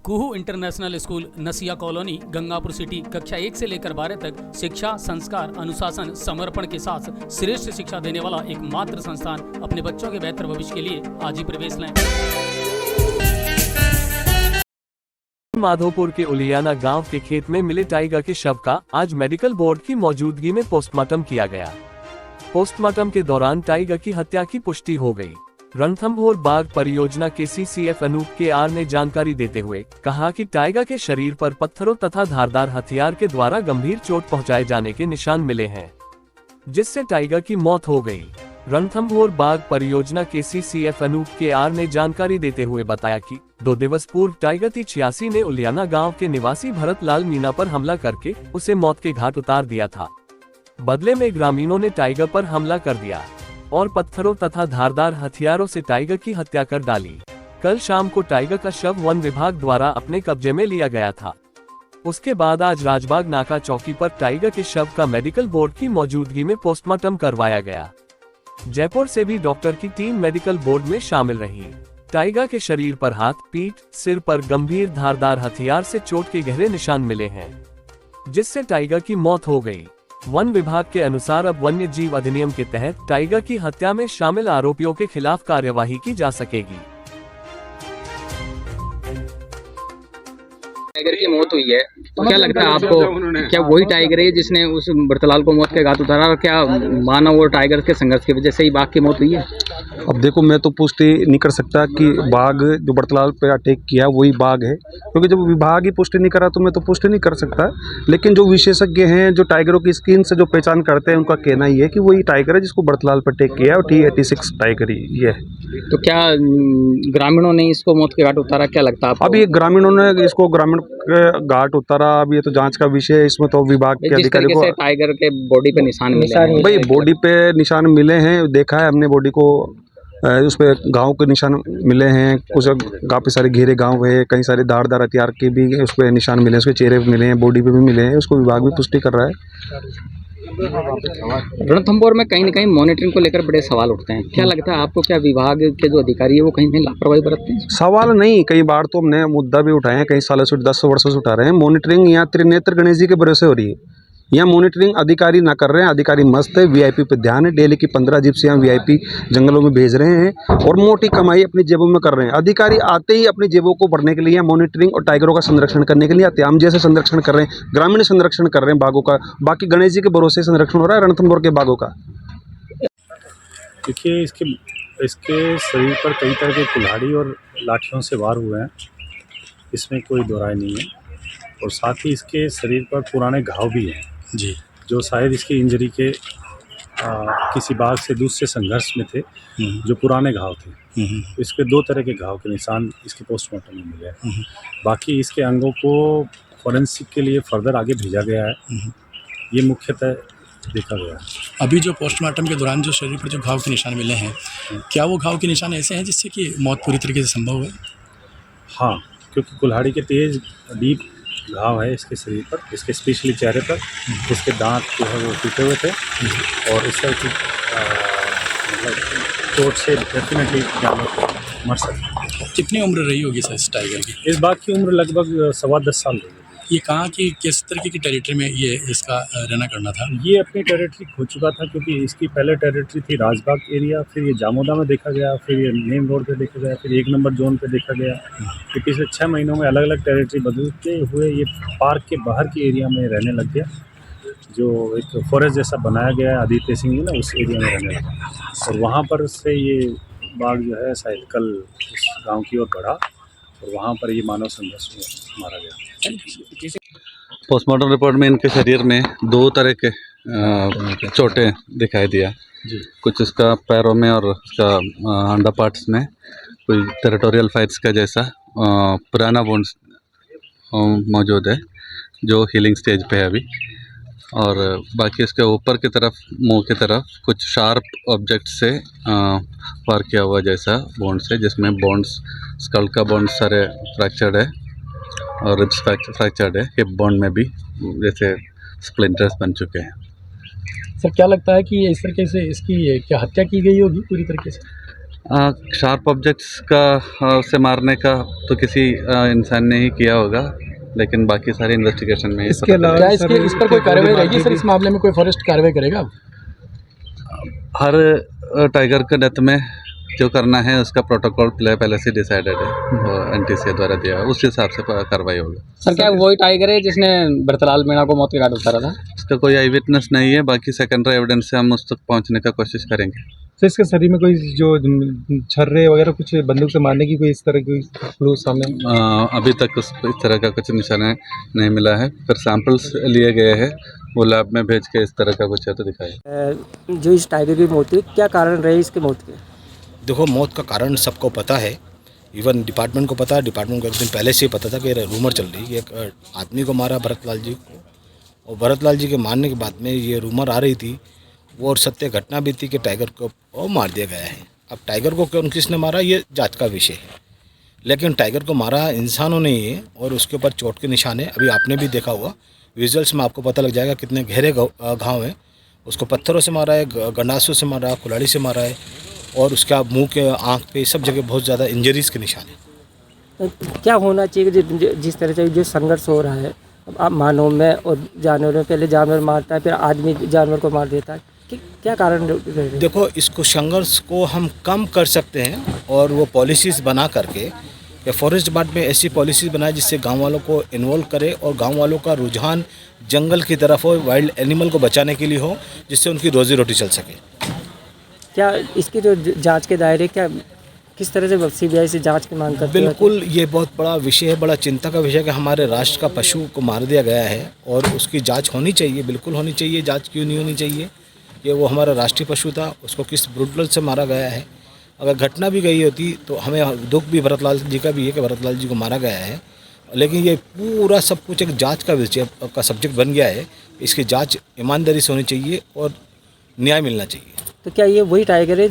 कुहू international school नसिया colony Gangapur city कक्षा 1 से लेकर 12 तक शिक्षा, संस्कार, अनुशासन, समर्पण के साथ श्रेष्ठ शिक्षा देने वाला एकमात्र संस्थान। अपने बच्चों के बेहतर भविष्य के लिए आज ही प्रवेश लें। माधोपुर के उलियाना गांव के खेत में मिले टाइगर के शव का आज मेडिकल बोर्ड की मौजूदगी में पोस्टमार्टम किया गया। पोस्टमार्टम के दौरान टाइगर की हत्या की पुष्टि हो गई। रणथंभौर बाघ परियोजना के CCF अनूप के आर ने जानकारी देते हुए कहा कि टाइगर के शरीर पर पत्थरों तथा धारदार हथियार के द्वारा गंभीर चोट पहुंचाए जाने के निशान मिले हैं, जिससे टाइगर की मौत हो गई। रणथंभौर बाघ परियोजना के CCF अनूप के आर ने जानकारी देते हुए बताया कि 2 दिवस पूर्व टाइगर T86 ने उलियाना गांव के निवासी भरत लाल मीणा पर हमला करके उसे मौत के घाट उतार दिया था। बदले में ग्रामीणों ने टाइगर पर हमला कर दिया और पत्थरों तथा धारदार हथियारों से टाइगर की हत्या कर डाली। कल शाम को टाइगर का शव वन विभाग द्वारा अपने कब्जे में लिया गया था। उसके बाद आज राजबाग नाका चौकी पर टाइगर के शव का मेडिकल बोर्ड की मौजूदगी में पोस्टमार्टम करवाया गया। जयपुर से भी डॉक्टर की टीम मेडिकल बोर्ड में शामिल रही। टाइगर के शरीर पर हाथ, पीठ, सिर पर गंभीर धारदार हथियार से चोट के गहरे निशान मिले हैं, जिससे टाइगर की मौत हो गई। वन विभाग के अनुसार अब वन्य जीव अधिनियम के तहत टाइगर की हत्या में शामिल आरोपियों के खिलाफ कार्यवाही की जा सकेगी। टाइगर की मौत हुई है तो क्या लगता है आपको, क्या वही टाइगर है जिसने उस भरतलाल को मौत के घाट उतारा, और क्या मानव और टाइगर के संघर्ष की वजह से ही बाघ की मौत हुई है? अब देखो, मैं तो पुष्टि नहीं कर सकता कि बाघ जो भरतलाल पे अटैक किया वही बाघ है, क्योंकि जब विभाग ही पुष्टि नहीं करा तो मैं तो पुष्टि नहीं कर सकता। लेकिन जो विशेषज्ञ हैं, जो टाइगरों की स्किन से जो पहचान करते हैं, उनका कहना ये है कि वही टाइगर है जिसको भरतलाल पर अटैक किया है, और T86 टाइगर ही ये है। तो क्या ग्रामीणों ने इसको मौत के घाट उतारा, क्या लगता है आपको? अब ये ग्रामीणों ने इसको ग्रामीण के घाट उतारा, अब ये तो जांच का विषय है, इसमें तो विभाग के अधिकारी को टाइगर के बॉडी पे निशान मिले हैं, भाई बॉडी पे निशान मिले हैं, देखा है हमने बॉडी को, उस पे घाव के निशान मिले हैं, कुछ काफ़ी सारे घेरे घाव है, कई सारे धारदार हथियार के भी उस पर निशान मिले हैं, उसके चेहरे पे मिले हैं, बॉडी पे भी मिले हैं, उसको विभाग भी पुष्टि कर रहा है। रणथंभौर में कहीं न कहीं मॉनिटरिंग को लेकर बड़े सवाल उठते हैं, क्या लगता है आपको, क्या विभाग के जो अधिकारी है वो कहीं कहीं लापरवाही बरतते हैं? सवाल नहीं, कई बार तो हमने मुद्दा भी उठाए हैं, कई सालों से 10 वर्षों से उठा रहे हैं। मॉनिटरिंग यहाँ त्रिनेत्र गणेश जी के भरोसे हो रही है, यहाँ मॉनिटरिंग अधिकारी ना कर रहे हैं। अधिकारी मस्त है, VIP पे ध्यान है, डेली की 15 जिप्सियाँ VIP जंगलों में भेज रहे हैं और मोटी कमाई अपनी जेबों में कर रहे हैं। अधिकारी आते ही अपनी जेबों को भरने के लिए यहाँ मॉनिटरिंग और टाइगरों का संरक्षण करने के लिए आते हैं। हम जैसे संरक्षण कर रहे हैं, ग्रामीण संरक्षण कर रहे हैं बाघों का, बाकी गणेश जी के भरोसे संरक्षण हो रहा है रणथंभौर के बाघों का। देखिए, इसके शरीर पर कई तरह के कुल्हाड़ी और लाठियों से वार हुए हैं, इसमें कोई दो राय नहीं है। और साथ ही इसके शरीर पर पुराने घाव भी हैं जी, जो शायद इसकी इंजरी के किसी बाघ से दूसरे संघर्ष में थे, जो पुराने घाव थे। इस पे 2 तरह के घाव के निशान इसके पोस्टमार्टम में मिले हैं। बाकी इसके अंगों को फॉरेंसिक के लिए फर्दर आगे भेजा गया है, ये मुख्यतः देखा गया है। अभी जो पोस्टमार्टम के दौरान जो शरीर पर जो घाव के निशान मिले हैं, क्या वो घाव के निशान ऐसे हैं जिससे कि मौत पूरी तरीके से संभव है? हाँ, क्योंकि कुल्हाड़ी के तेज डीप घाव है इसके शरीर पर, इसके स्पेशली चेहरे पर। इसके दांत जो है वो टूटे हुए थे और इस तरह की मतलब चोट से डेफिनेटली जानवर मर सकता है। कितनी उम्र रही होगी सर इस टाइगर की? इस बाघ की उम्र लगभग 10.25 साल रही है। ये कहाँ की किस तरीके की टेरिटरी में ये इसका रहना करना था? ये अपनी टेरिटरी खो चुका था, क्योंकि इसकी पहले टेरिटरी थी राजबाग एरिया, फिर ये जामोदा में देखा गया, फिर ये नेम रोड पे देखा गया, फिर 1 नंबर जोन पे देखा गया। फिर पिछले 6 महीनों में अलग अलग टेरिटरी बदलते हुए ये पार्क के बाहर की एरिया में रहने लग गया, जो एक फॉरेस्ट जैसा बनाया गया है आदित्य सिंह ने ना, उस एरिया में रहने लगा। और वहाँ पर से ये बाघ जो है शायद कल इस गाँव की ओर बढ़ा और वहाँ पर ये मानव संघर्ष में मारा गया। पोस्टमार्टम रिपोर्ट में इनके शरीर में 2 तरह के चोटें दिखाई दिया जी। कुछ इसका पैरों में और इसका अंडर पार्ट्स में कोई टेरिटोरियल फाइट्स का जैसा पुराना वुंड्स मौजूद है, जो हीलिंग स्टेज पे है अभी। और बाकी इसके ऊपर की तरफ, मुंह की तरफ कुछ शार्प ऑब्जेक्ट से वार किया हुआ जैसा बोन्स है, जिसमें बोन्स, स्कल का बोन्स सारे फ्रैक्चर्ड है और रिब्स फ्रैक्चर्ड है। हिप बोन में भी जैसे स्प्लिंटर्स बन चुके हैं। सर क्या लगता है कि इस तरीके से इसकी क्या हत्या की गई होगी पूरी तरीके से? शार्प ऑब्जेक्ट्स का से मारने का तो किसी इंसान ने ही किया होगा, लेकिन बाकी सारे इन्वेस्टिगेशन में इसके अलावा क्या इसके इस पर कोई कार्रवाई रहेगी सर? इस मामले में कोई फॉरेस्ट कार्रवाई करेगा? हर टाइगर के डेथ में जो करना है उसका प्रोटोकॉल पहले से डिसाइडेड है, एनटीसी द्वारा दिया है, उस हिसाब से कार्रवाई होगी। सर क्या वही टाइगर है जिसने भरतलाल मीणा को मौत के घाट उतारा था? इसका कोई आई विटनेस नहीं है, बाकी सेकेंडरी एविडेंस से हम उस तक पहुंचने का कोशिश करेंगे। तो इसके शरीर में कोई जो छर्रे वगैरह कुछ बंदूक से मारने की कोई इस तरह की क्लू सामने? अभी तक इस तरह का कुछ निशाना नहीं मिला है, फिर सैंपल्स लिए गए हैं, वो लैब में भेज के इस तरह का कुछ है तो दिखाए। जो इस टाइगर की मौत हुई, क्या कारण रहे इसकी मौत के? देखो, मौत का कारण सबको पता है, इवन डिपार्टमेंट को पता है। डिपार्टमेंट को एक दिन पहले से ही पता था कि रूमर चल रही है, एक आदमी को मारा भरतलाल जी को, और भरतलाल जी के मारने के बाद में ये रूमर आ रही थी, वो और सत्य घटना भी थी कि टाइगर को मार दिया गया है। अब टाइगर को कौन किसने मारा ये जांच का विषय है, लेकिन टाइगर को मारा इंसानों ने ही है और उसके ऊपर चोट के निशान है। अभी आपने भी देखा होगा, विजुअल्स में आपको पता लग जाएगा कितने गहरे घाव हैं। उसको पत्थरों से मारा है, गंडासों से मारा है, कुल्हाड़ी से मारा है, और उसका मुंह के आँख पे सब जगह बहुत ज़्यादा इंजरीज़ के निशान है। क्या होना चाहिए जिस तरह से जो संघर्ष हो रहा है अब मानव में और जानवर में? पहले जानवर मारता है, फिर आदमी जानवर को मार देता है, क्या कारण रहेगा? देखो, इसको संघर्ष को हम कम कर सकते हैं, और वो पॉलिसीज़ बना करके या फॉरेस्ट डिपार्टमेंट में ऐसी पॉलिसीज़ बनाए जिससे गांव वालों को इन्वॉल्व करे और गांव वालों का रुझान जंगल की तरफ हो, वाइल्ड एनिमल को बचाने के लिए हो, जिससे उनकी रोजी रोटी चल सके। क्या इसकी जो जांच के दायरे, क्या किस तरह से सीबीआई से जांच की मांग करते हैं? बिल्कुल, ये बहुत बड़ा विषय है, बड़ा चिंता का विषय है कि हमारे राष्ट्र का पशु को मार दिया गया है और उसकी जांच होनी चाहिए, बिल्कुल होनी चाहिए। जांच क्यों नहीं होनी चाहिए? ये वो हमारा राष्ट्रीय पशु था, उसको किस ब्रूटल से मारा गया है। अगर घटना भी गई होती तो हमें दुख भी भरतलाल जी का भी है कि भरतलाल जी को मारा गया है, लेकिन ये पूरा सब कुछ एक जांच का विषय का सब्जेक्ट बन गया है। इसकी जांच ईमानदारी से होनी चाहिए और न्याय मिलना चाहिए। तो क्या ये वही टाइगर है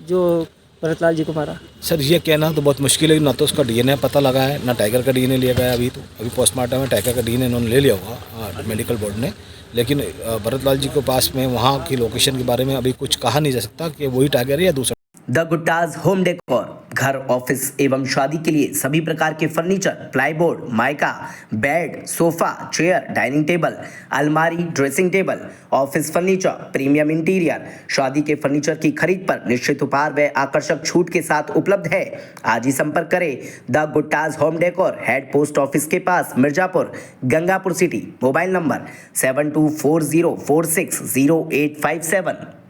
जो भरतलाल जी को मारा? सर, ये कहना तो बहुत मुश्किल है, ना तो उसका डीएनए पता लगा है, ना टाइगर का डीएनए लिया गया है। अभी पोस्टमार्टम में टाइगर का डीएनए इन्होंने ले लिया होगा मेडिकल बोर्ड ने, लेकिन भरतलाल जी के पास में वहाँ की लोकेशन के बारे में अभी कुछ कहा नहीं जा सकता कि वही टाइगर है या दूसरा। द गुट्टाज होम डेकोर, घर, ऑफिस एवं शादी के लिए सभी प्रकार के furniture, plyboard, mica, bed, sofa, chair, dining table, अलमारी, dressing table, office furniture, premium interior, शादी के फर्नीचर की खरीद पर निश्चित उपहार व आकर्षक छूट के साथ उपलब्ध है। आज ही संपर्क करें the Guttaz home decor, head post office के पास, Mirzapur, Gangapur city. Mobile number 7240460857।